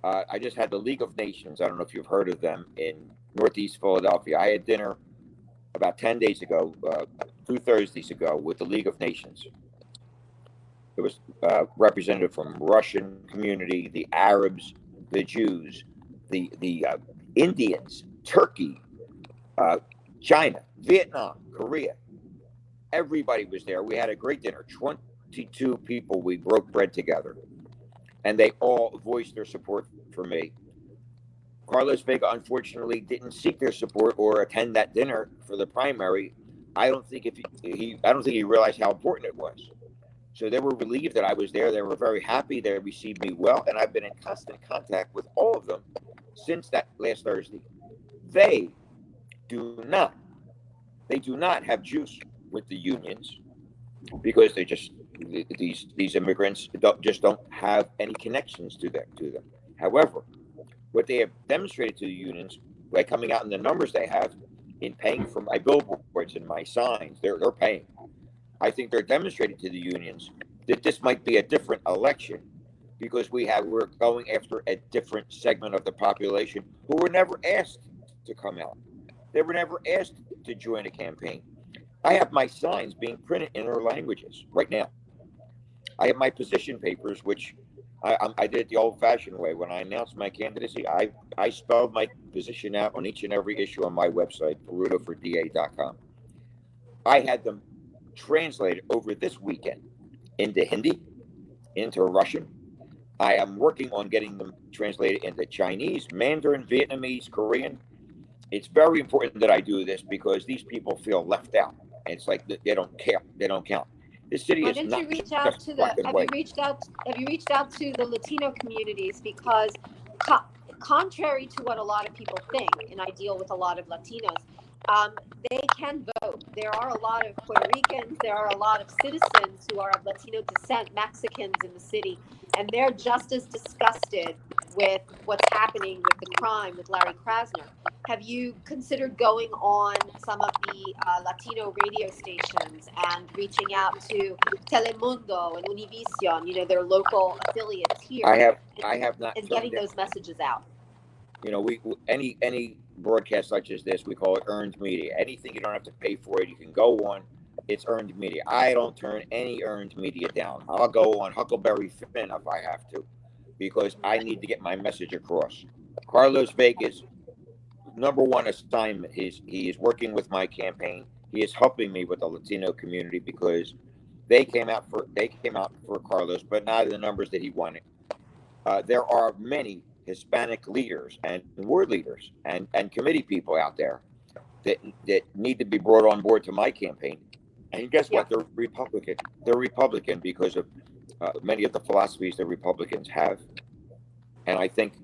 I just had the League of Nations. I don't know if you've heard of them in Northeast Philadelphia. I had dinner about 10 days ago, 2 Thursdays ago, with the League of Nations. It was representative from Russian community, the Arabs, the Jews, the Indians, Turkey, China, Vietnam, Korea. Everybody was there. We had a great dinner. 22 people. We broke bread together, and they all voiced their support for me. Carlos Vega, unfortunately, didn't seek their support or attend that dinner for the primary. I don't think he realized how important it was. So they were relieved that I was there. They were very happy. They received me well, and I've been in constant contact with all of them since that last Thursday. They do not have juice with the unions because these immigrants don't have any connections to them. However, what they have demonstrated to the unions by coming out in the numbers they have in paying for my billboards and my signs, they're paying. I think they're demonstrating to the unions that this might be a different election because we're going after a different segment of the population who were never asked to come out. They were never asked to join a campaign. I have my signs being printed in their languages right now. I have my position papers, which I did it the old-fashioned way. When I announced my candidacy, I spelled my position out on each and every issue on my website, perutofordA.com. I had them translated over this weekend into Hindi, into Russian. I am working on getting them translated into Chinese, Mandarin, Vietnamese, Korean. It's very important that I do this because these people feel left out. It's like they don't care. They don't count. This city is not. Have you reached out to the Latino communities? Because contrary to what a lot of people think, and I deal with a lot of Latinos, they can vote. There are a lot of Puerto Ricans, there are a lot of citizens who are of Latino descent, Mexicans in the city, and they're just as disgusted with what's happening with the crime with Larry Krasner. Have you considered going on some of the Latino radio stations and reaching out to Telemundo and Univision, their local affiliates here? I have not. And getting those messages out. Any broadcast such as this, we call it earned media. Anything you don't have to pay for it, you can go on. It's earned media. I don't turn any earned media down. I'll go on Huckleberry Finn if I have to, because I need to get my message across. Carlos Vega's number one assignment is he is working with my campaign. He is helping me with the Latino community because they came out for Carlos, but not the numbers that he wanted. There are many Hispanic leaders and ward leaders and committee people out there that need to be brought on board to my campaign. And guess what? They're Republican. They're Republican because of many of the philosophies that Republicans have. And I think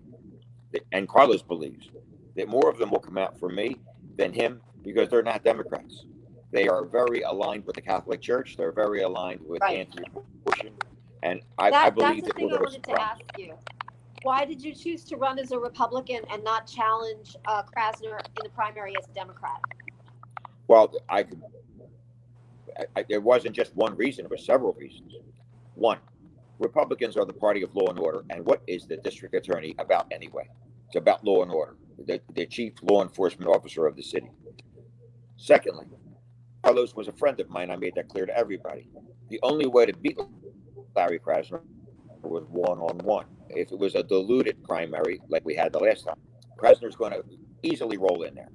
that, and Carlos believes that more of them will come out for me than him because they're not Democrats. They are very aligned with the Catholic Church. They're very aligned with anti-abortion. And I believe that's the thing I wanted to ask you. Why did you choose to run as a Republican and not challenge Krasner in the primary as a Democrat? Well, there wasn't just one reason. It was several reasons. One, Republicans are the party of law and order. And what is the district attorney about anyway? It's about law and order, the chief law enforcement officer of the city. Secondly, Carlos was a friend of mine. I made that clear to everybody. The only way to beat Larry Krasner was one-on-one. If it was a diluted primary like we had the last time, Krasner's going to easily roll in there.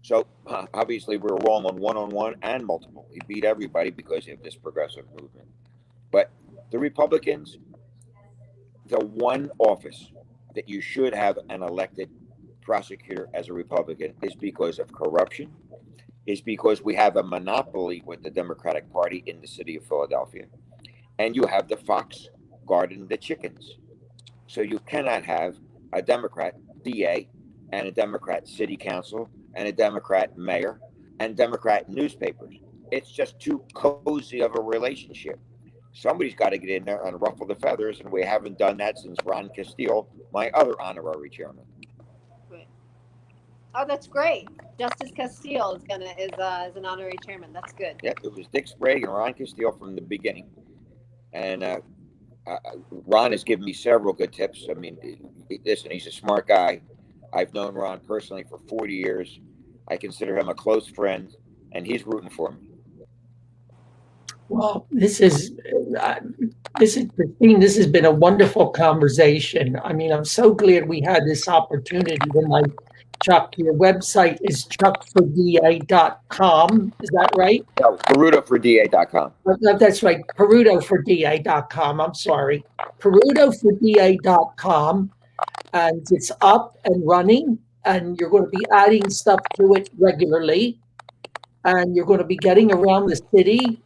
So obviously we were wrong on one-on-one and multiple. He beat everybody because of this progressive movement. But the Republicans, the one office that you should have an elected prosecutor as a Republican is because of corruption, is because we have a monopoly with the Democratic Party in the city of Philadelphia, and you have the fox guarding the chickens. So you cannot have a Democrat DA and a Democrat city council and a Democrat mayor and Democrat newspapers. It's just too cozy of a relationship. Somebody's got to get in there and ruffle the feathers, and we haven't done that since Ron Castile, my other honorary chairman. Right. Oh, that's great. Justice Castile is an honorary chairman. That's good. Yeah, it was Dick Sprague and Ron Castile from the beginning, and Ron has given me several good tips. I mean, listen, he's a smart guy. I've known Ron personally for 40 years. I consider him a close friend, and he's rooting for me. Well, Christine, this has been a wonderful conversation. I mean, I'm so glad we had this opportunity tonight. Chuck, your website is chuckforda.com. Is that right? No, PerutoForDA.com. That's right. PerutoForDA.com. I'm sorry. PerutoForDA.com. And it's up and running, and you're going to be adding stuff to it regularly. And you're going to be getting around the city.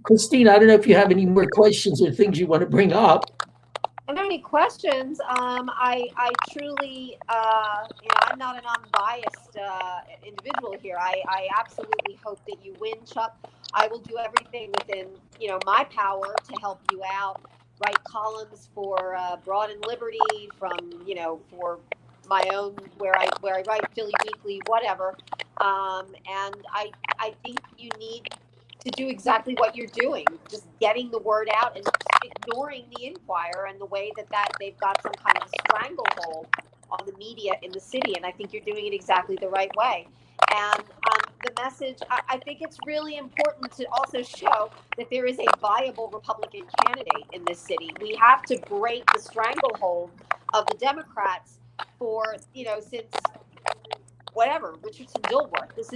Christine, I don't know if you have any more questions or things you want to bring up. I don't have any questions. I truly, I'm not an unbiased individual here. I absolutely hope that you win, Chuck. I will do everything within, my power to help you out. Write columns for Broad and Liberty, from, for my own, where I write Philly Weekly, whatever. And I think you need to do exactly what you're doing, just getting the word out and ignoring the Inquirer and the way that they've got some kind of a stranglehold on the media in the city. And I think you're doing it exactly the right way. And the message, I think it's really important to also show that there is a viable Republican candidate in this city. We have to break the stranglehold of the Democrats for, since whatever, Richardson Dilworth. This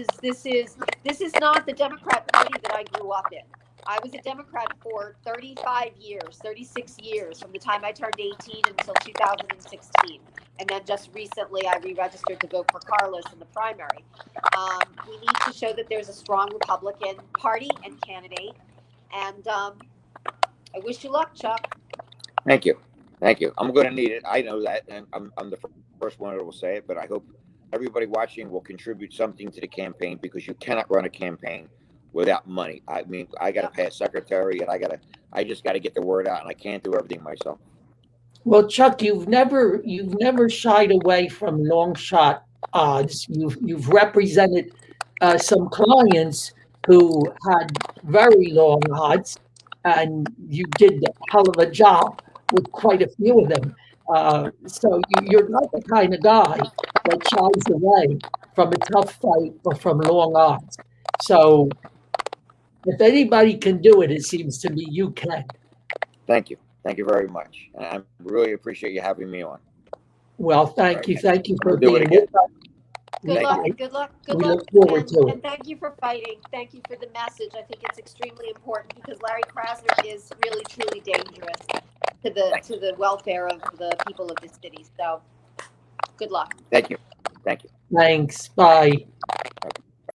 is not the Democrat Party that I grew up in. I was a Democrat for 35 years, 36 years, from the time I turned 18 until 2016. And then just recently I re-registered to vote for Carlos in the primary. We need to show that there's a strong Republican Party and candidate. And I wish you luck, Chuck. Thank you. I'm going to need it. I know that, and I'm the first one that will say it, but I hope everybody watching will contribute something to the campaign, because you cannot run a campaign without money. I mean, I got to pay a secretary, and I just got to get the word out, and I can't do everything myself. Well, Chuck, you've never shied away from long shot odds. You've represented some clients who had very long odds, and you did a hell of a job with quite a few of them. So you're not the kind of guy that shies away from a tough fight or from long odds. So if anybody can do it, it seems to me you can. Thank you very much. I really appreciate you having me on. Well, thank you for being with us. Good luck. Look forward to it. And thank you for fighting. Thank you for the message. I think it's extremely important, because Larry Krasner is really, truly dangerous to the welfare of the people of this city. So good luck. Thank you. Thanks. Bye.